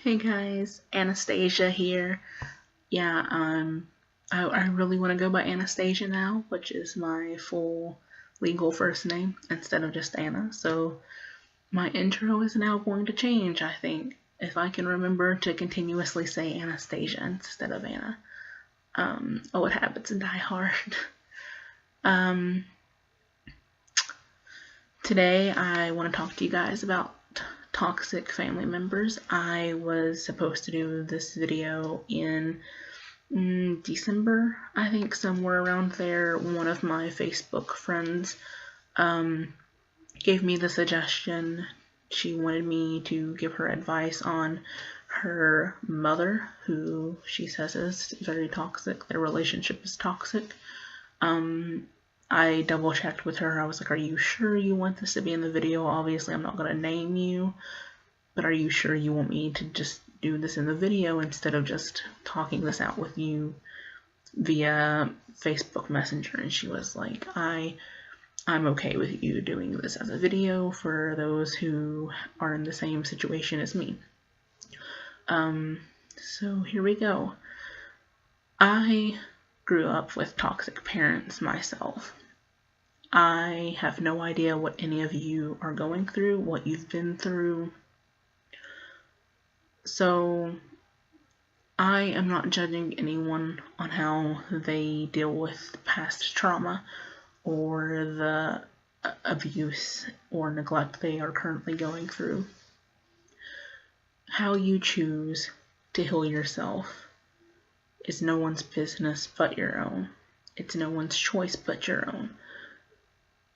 Hey guys, Anastasia here. Yeah, I really want to go by Anastasia now, which is my full legal first name instead of just Anna. So my intro is now going to change, I think, if I can remember to continuously say Anastasia instead of Anna. Oh, it happens in Die Hard. um, Today I want to talk to you guys about toxic family members. I was supposed to do this video in December, I think, somewhere around there. One of my Facebook friends gave me the suggestion. She wanted me to give her advice on her mother, who she says is very toxic. Their relationship is toxic. I double checked with her. I was like, are you sure you want this to be in the video? Obviously, I'm not going to name you, but are you sure you want me to just do this in the video instead of just talking this out with you via Facebook Messenger? And she was like, I'm okay with you doing this as a video for those who are in the same situation as me. So here we go. I grew up with toxic parents myself. I have no idea what any of you are going through, what you've been through. So I am not judging anyone on how they deal with past trauma or the abuse or neglect they are currently going through. How you choose to heal yourself is no one's business but your own. It's no one's choice but your own.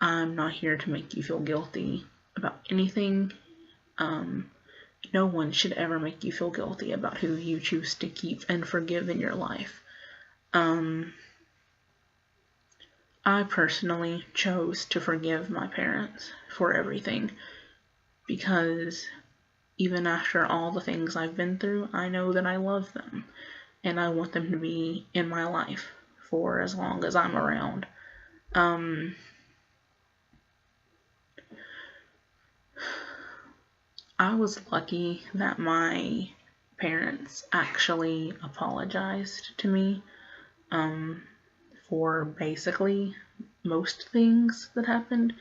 I'm not here to make you feel guilty about anything. No one should ever make you feel guilty about who you choose to keep and forgive in your life. I personally chose to forgive my parents for everything because even after all the things I've been through, I know that I love them and I want them to be in my life for as long as I'm around. I was lucky that my parents actually apologized to me for basically most things that happened.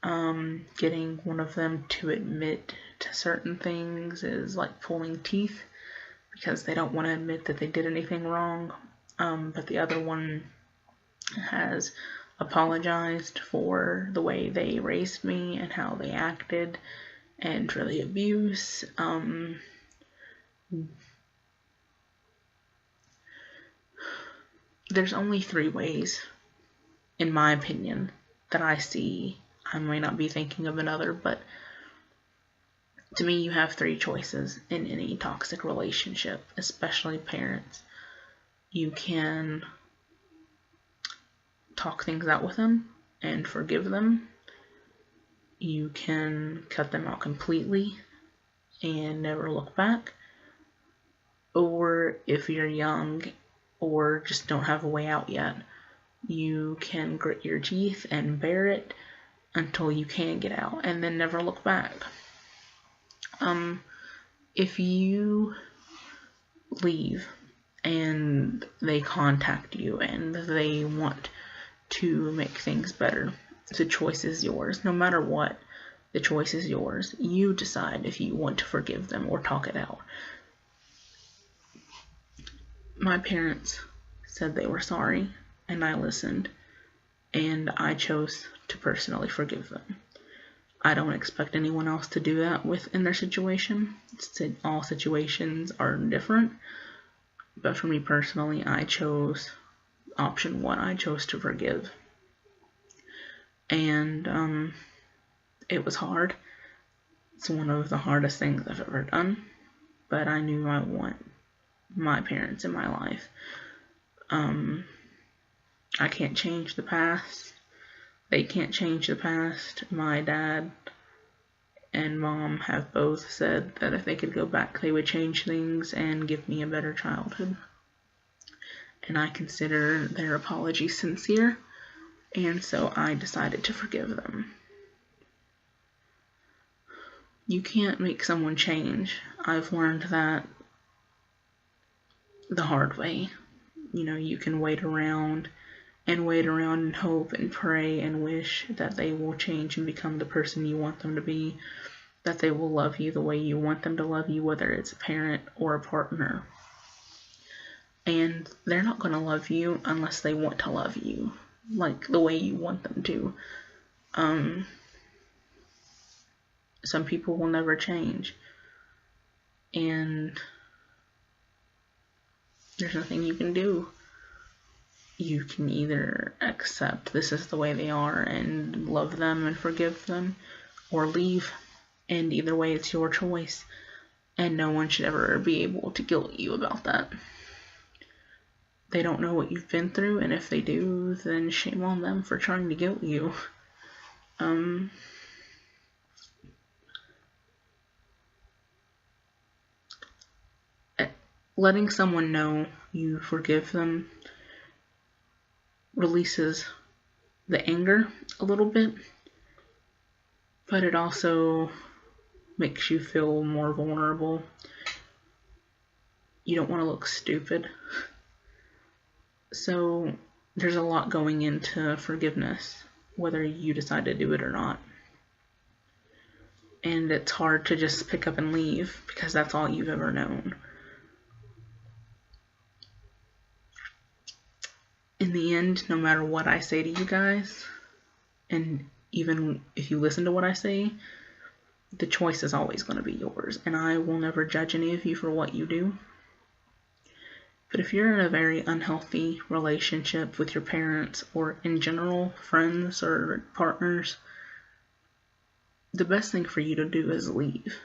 Getting one of them to admit to certain things is like pulling teeth because they don't want to admit that they did anything wrong. But the other one has apologized for the way they raised me and how they acted and for the abuse. There's only 3 ways, in my opinion, that I see. I might not be thinking of another, but to me, you have 3 choices in any toxic relationship, especially parents. You can talk things out with them and forgive them. You can cut them out completely and never look back. Or if you're young or just don't have a way out yet, you can grit your teeth and bear it until you can get out and then never look back. If you leave and they contact you and they want to make things better, the choice is yours. No matter what, the choice is yours. You decide if you want to forgive them or talk it out. My parents said they were sorry, and I listened, and I chose to personally forgive them. I don't expect anyone else to do that in their situation. All situations are different, but for me personally, I chose option 1. I chose to forgive. And it was hard. It's one of the hardest things I've ever done, but I knew I want my parents in my life. I can't change the past. They can't change the past. My dad and mom have both said that if they could go back, they would change things and give me a better childhood. And I consider their apology sincere, and so I decided to forgive them. You can't make someone change. I've learned that the hard way. You know, you can wait around and hope and pray and wish that they will change and become the person you want them to be, that they will love you the way you want them to love you, whether it's a parent or a partner. And they're not going to love you unless they want to love you, like the way you want them to. Some people will never change. And there's nothing you can do. You can either accept this is the way they are and love them and forgive them, or leave. And either way, it's your choice. And no one should ever be able to guilt you about that. They don't know what you've been through, and if they do, then shame on them for trying to guilt you. Letting someone know you forgive them releases the anger a little bit, but it also makes you feel more vulnerable. You don't want to look stupid. So there's a lot going into forgiveness, whether you decide to do it or not. And it's hard to just pick up and leave because that's all you've ever known. In the end, no matter what I say to you guys, and even if you listen to what I say, the choice is always going to be yours. And I will never judge any of you for what you do. But if you're in a very unhealthy relationship with your parents, or in general, friends or partners, the best thing for you to do is leave.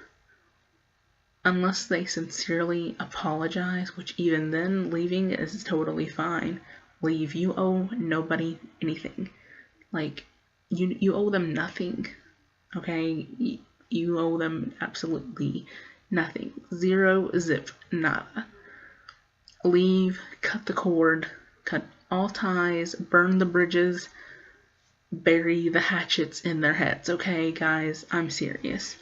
Unless they sincerely apologize, which even then, leaving is totally fine. Leave. You owe nobody anything. Like, you owe them nothing. Okay? You owe them absolutely nothing. Zero, zip, nada. Leave, cut the cord, cut all ties, burn the bridges, bury the hatchets in their heads, okay, guys? I'm serious.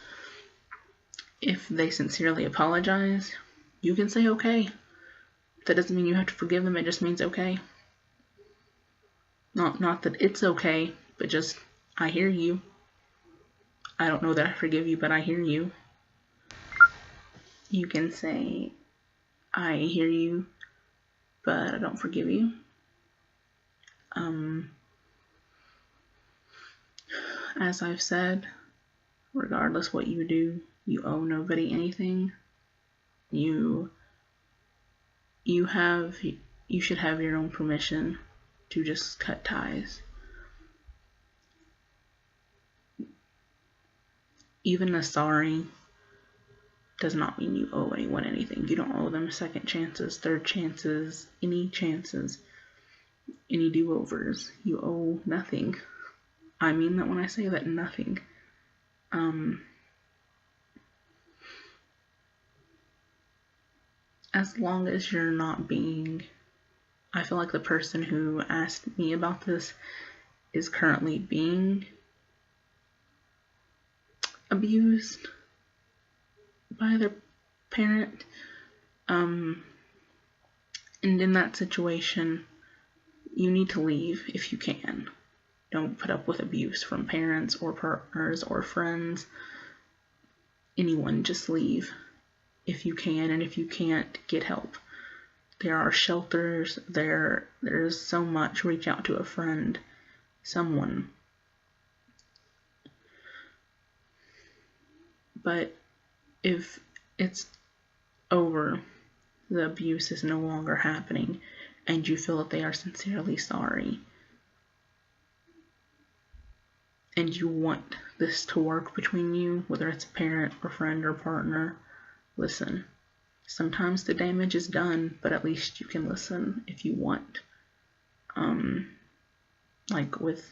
If they sincerely apologize, you can say okay. That doesn't mean you have to forgive them, it just means okay. Not that it's okay, but just, I hear you. I don't know that I forgive you, but I hear you. You can say, I hear you, but I don't forgive you. As I've said, regardless what you do, you owe nobody anything. You should have your own permission to just cut ties. Even a sorry does not mean you owe anyone anything. You don't owe them second chances, third chances, any do-overs. You owe nothing. I mean that when I say that, nothing. As long as you're not being... I feel like the person who asked me about this is currently being abused by their parent. And in that situation, you need to leave if you can. Don't put up with abuse from parents or partners or friends. Anyone, just leave if you can, and if you can't, get help. There are shelters, there's so much. Reach out to a friend, someone. But if it's over, the abuse is no longer happening, and you feel that they are sincerely sorry, and you want this to work between you, whether it's a parent or friend or partner, listen. Sometimes the damage is done, but at least you can listen if you want. Like with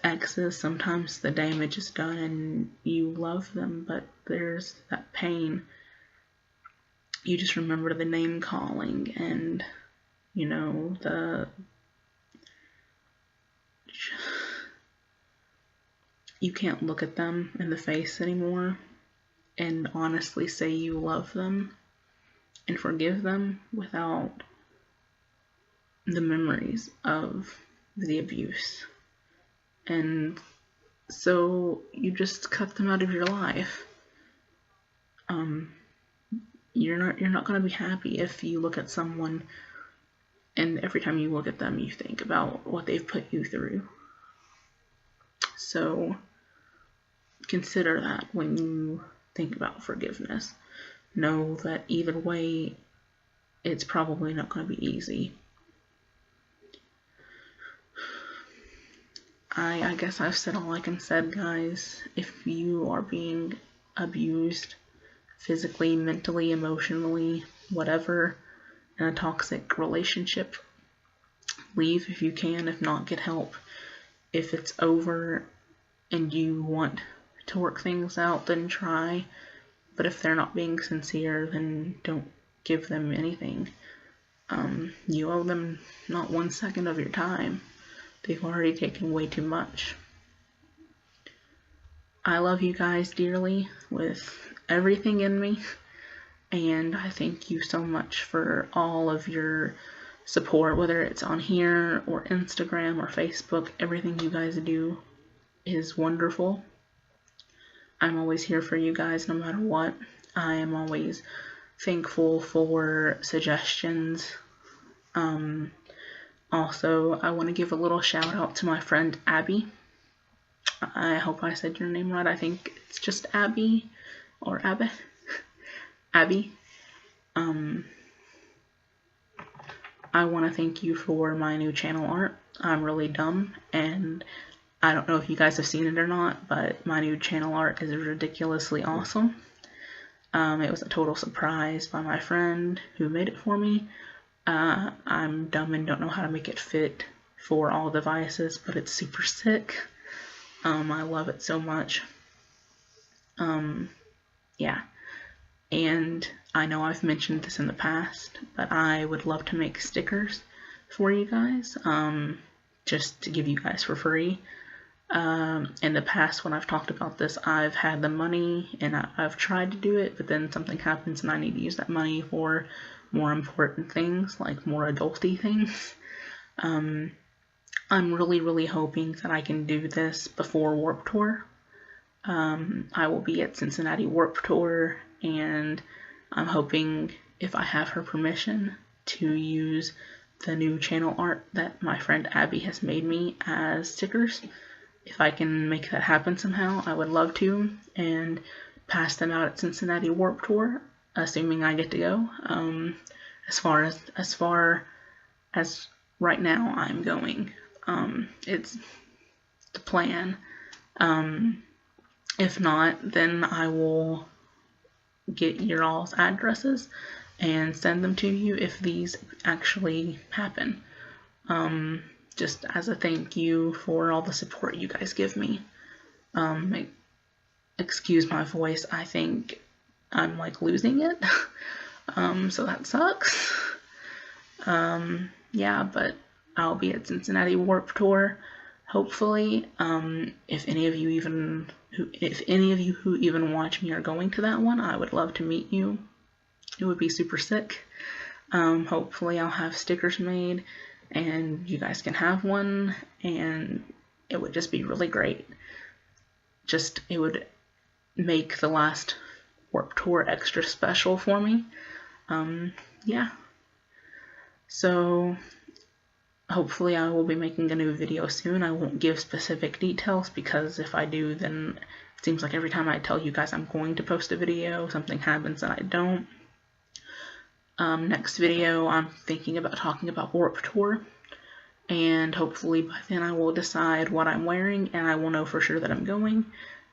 exes, sometimes the damage is done and you love them, but there's that pain. You just remember the name calling and, you know, you can't look at them in the face anymore. and honestly say you love them and forgive them without the memories of the abuse. And so you just cut them out of your life. You're not going to be happy if you look at someone and every time you look at them you think about what they've put you through. So consider that when you think about forgiveness. Know that either way, it's probably not going to be easy. I guess I've said all I can say, guys. If you are being abused physically, mentally, emotionally, whatever, in a toxic relationship, leave if you can. If not, get help. If it's over and you want to work things out, then try. But if they're not being sincere, then don't give them anything. You owe them not 1 second of your time. They've already taken way too much. I love you guys dearly with everything in me, and I thank you so much for all of your support, whether it's on here or Instagram or Facebook. Everything you guys do is wonderful. I'm always here for you guys no matter what. I am always thankful for suggestions. Also, I want to give a little shout out to my friend Abby. I hope I said your name right. I think it's just Abby or Abby. Abby. I want to thank you for my new channel art. I'm really dumb, and I don't know if you guys have seen it or not, but my new channel art is ridiculously awesome. It was a total surprise by my friend who made it for me. I'm dumb and don't know how to make it fit for all devices, but it's super sick. I love it so much. Yeah. And I know I've mentioned this in the past, but I would love to make stickers for you guys, just to give you guys for free. In the past, when I've talked about this, I've had the money and I've tried to do it, but then something happens and I need to use that money for more important things, like more adulty things. I'm really, really hoping that I can do this before Warped Tour. I will be at Cincinnati Warped Tour, and I'm hoping, if I have her permission, to use the new channel art that my friend Abby has made me as stickers. If I can make that happen somehow, I would love to, and pass them out at Cincinnati Warped Tour, assuming I get to go. As far as right now, I'm going. It's the plan. If not, then I will get your all's addresses and send them to you if these actually happen. Just as a thank you for all the support you guys give me. Excuse my voice, I think I'm like losing it. So that sucks. Yeah, but I'll be at Cincinnati Warped Tour, hopefully. If any of you who even watch me are going to that one, I would love to meet you. It would be super sick. Hopefully I'll have stickers made and you guys can have one, and it would just be really great. It would make the last Warped Tour extra special for me. Yeah. So hopefully I will be making a new video soon. I won't give specific details, because if I do, then it seems like every time I tell you guys I'm going to post a video, something happens and I don't. Next video, I'm thinking about talking about Warped Tour, and hopefully by then I will decide what I'm wearing, and I will know for sure that I'm going,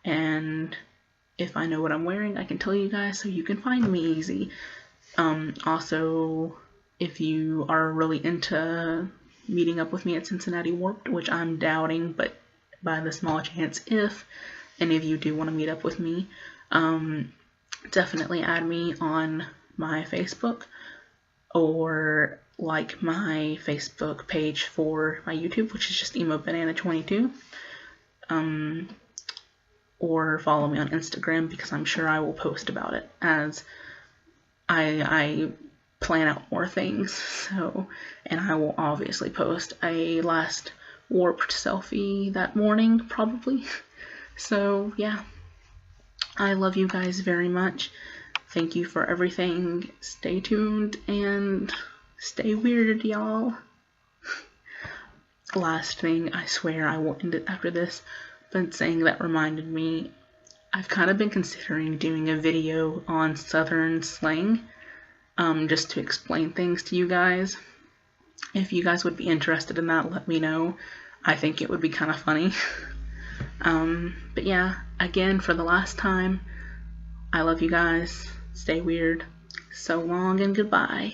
and if I know what I'm wearing, I can tell you guys so you can find me easy. Also, if you are really into meeting up with me at Cincinnati Warped, which I'm doubting, but by the small chance if any of you do want to meet up with me, definitely add me on my Facebook, or like my Facebook page for my YouTube, which is just Emo Banana 22, or follow me on Instagram, because I'm sure I will post about it as I plan out more things. So, and I will obviously post a last warped selfie that morning, probably. So yeah, I love you guys very much. Thank you for everything. Stay tuned and stay weird, y'all. Last thing, I swear I will end it after this, but saying that reminded me, I've kind of been considering doing a video on Southern slang, just to explain things to you guys. If you guys would be interested in that, let me know. I think it would be kind of funny. But yeah, again, for the last time, I love you guys. Stay weird. So long and goodbye.